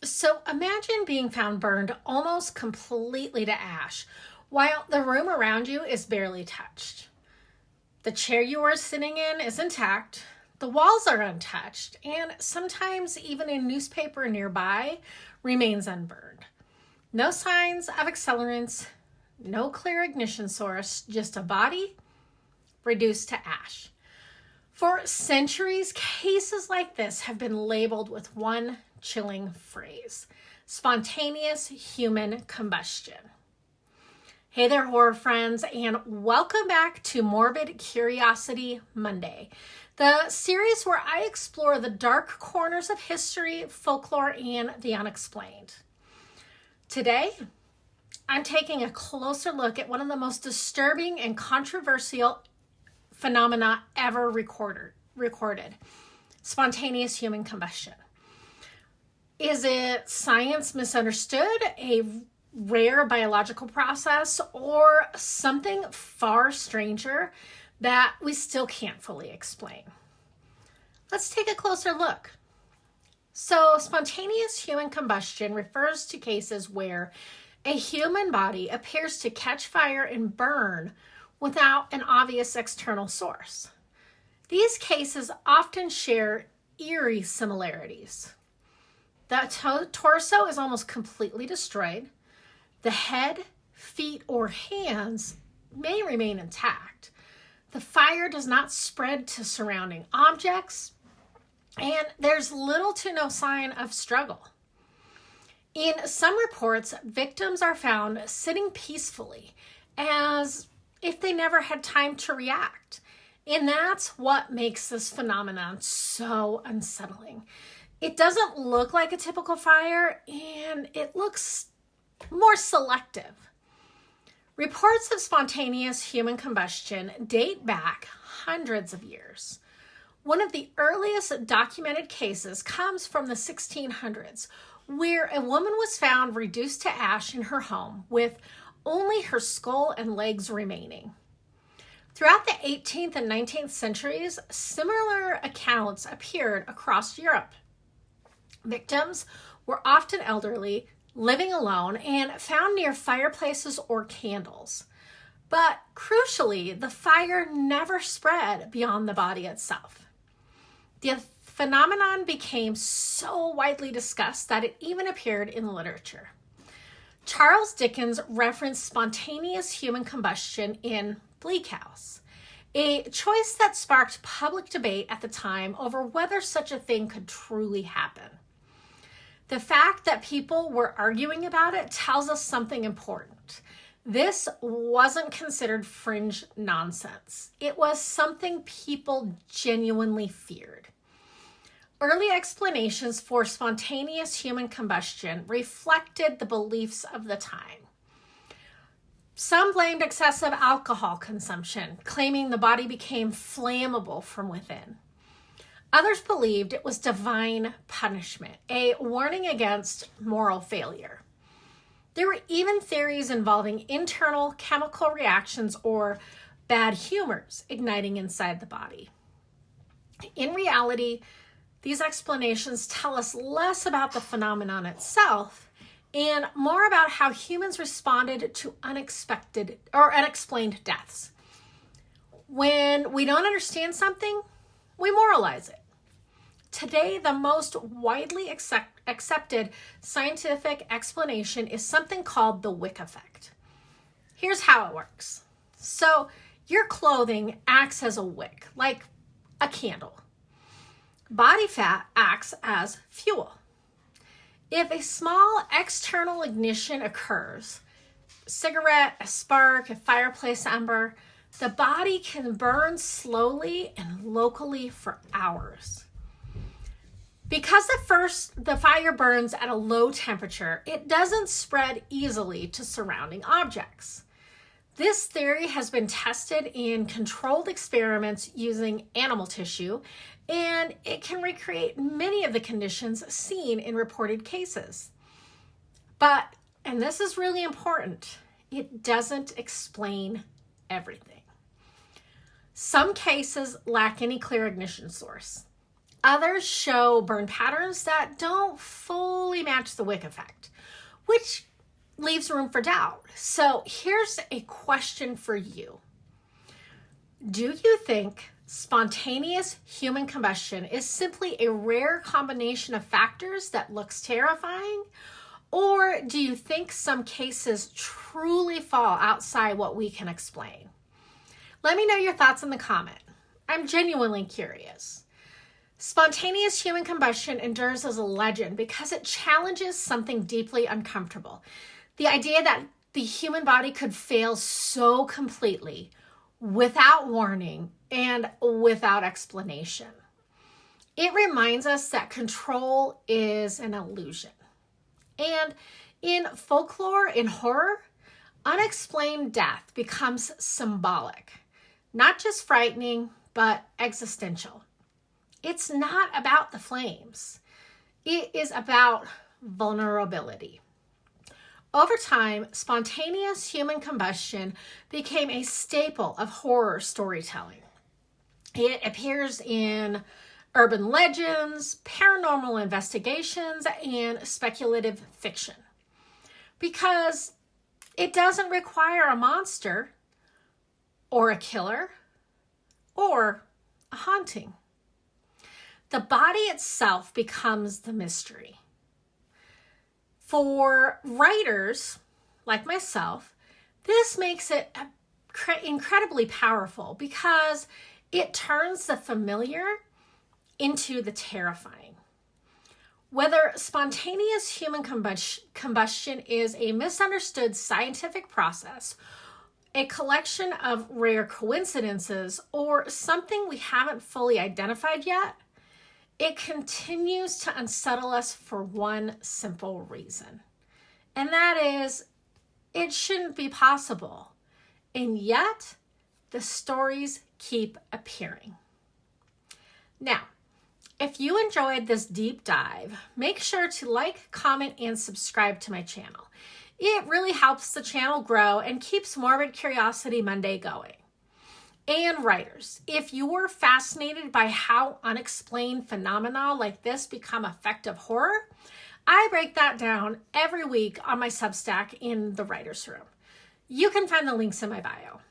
So imagine being found burned almost completely to ash while the room around you is barely touched. The chair you are sitting in is intact, the walls are untouched, and sometimes even a newspaper nearby remains unburned. No signs of accelerants, no clear ignition source, just a body reduced to ash. For centuries, cases like this have been labeled with one chilling phrase: spontaneous human combustion. Hey there, horror friends, and welcome back to Morbid Curiosity Monday, the series where I explore the dark corners of history, folklore, and the unexplained. Today, I'm taking a closer look at one of the most disturbing and controversial phenomena ever recorded: spontaneous human combustion. Is it science misunderstood, a rare biological process, or something far stranger that we still can't fully explain? Let's take a closer look. So, spontaneous human combustion refers to cases where a human body appears to catch fire and burn without an obvious external source. These cases often share eerie similarities. The torso is almost completely destroyed. The head, feet, or hands may remain intact. The fire does not spread to surrounding objects, and there's little to no sign of struggle. In some reports, victims are found sitting peacefully, as if they never had time to react. And that's what makes this phenomenon so unsettling. It doesn't look like a typical fire, and it looks more selective. Reports of spontaneous human combustion date back hundreds of years. One of the earliest documented cases comes from the 1600s, where a woman was found reduced to ash in her home with only her skull and legs remaining. Throughout the 18th and 19th centuries, similar accounts appeared across Europe. Victims were often elderly, living alone, and found near fireplaces or candles. But crucially, the fire never spread beyond the body itself. The phenomenon became so widely discussed that it even appeared in literature. Charles Dickens referenced spontaneous human combustion in Bleak House, a choice that sparked public debate at the time over whether such a thing could truly happen. The fact that people were arguing about it tells us something important. This wasn't considered fringe nonsense. It was something people genuinely feared. Early explanations for spontaneous human combustion reflected the beliefs of the time. Some blamed excessive alcohol consumption, claiming the body became flammable from within. Others believed it was divine punishment, a warning against moral failure. There were even theories involving internal chemical reactions or bad humors igniting inside the body. In reality, these explanations tell us less about the phenomenon itself and more about how humans responded to unexpected or unexplained deaths. When we don't understand something, we moralize it. Today, the most widely accepted scientific explanation is something called the wick effect. Here's how it works. So, your clothing acts as a wick, like a candle. Body fat acts as fuel. If a small external ignition occurs, a cigarette, a spark, a fireplace ember, the body can burn slowly and locally for hours. Because the fire burns at a low temperature, it doesn't spread easily to surrounding objects. This theory has been tested in controlled experiments using animal tissue, and it can recreate many of the conditions seen in reported cases. But, and this is really important, it doesn't explain everything. Some cases lack any clear ignition source. Others show burn patterns that don't fully match the wick effect, which leaves room for doubt. So here's a question for you. Do you think spontaneous human combustion is simply a rare combination of factors that looks terrifying? Or do you think some cases truly fall outside what we can explain? Let me know your thoughts in the comment. I'm genuinely curious. Spontaneous human combustion endures as a legend because it challenges something deeply uncomfortable. The idea that the human body could fail so completely without warning and without explanation. It reminds us that control is an illusion. And in folklore, in horror, unexplained death becomes symbolic, not just frightening, but existential. It's not about the flames. It is about vulnerability. Over time, spontaneous human combustion became a staple of horror storytelling. It appears in urban legends, paranormal investigations, and speculative fiction because it doesn't require a monster or a killer or a haunting. The body itself becomes the mystery. For writers like myself, this makes it incredibly powerful because it turns the familiar into the terrifying. Whether spontaneous human combustion is a misunderstood scientific process, a collection of rare coincidences, or something we haven't fully identified yet, it continues to unsettle us for one simple reason. And that is, it shouldn't be possible. And yet, the stories keep appearing. Now, if you enjoyed this deep dive, make sure to like, comment, and subscribe to my channel. It really helps the channel grow and keeps Morbid Curiosity Monday going. And writers, if you're fascinated by how unexplained phenomena like this become effective horror, I break that down every week on my Substack in the writer's room. You can find the links in my bio.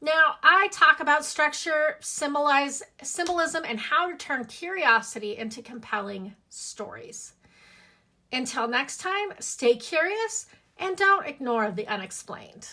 Now, I talk about structure, symbolism, and how to turn curiosity into compelling stories. Until next time, stay curious and don't ignore the unexplained.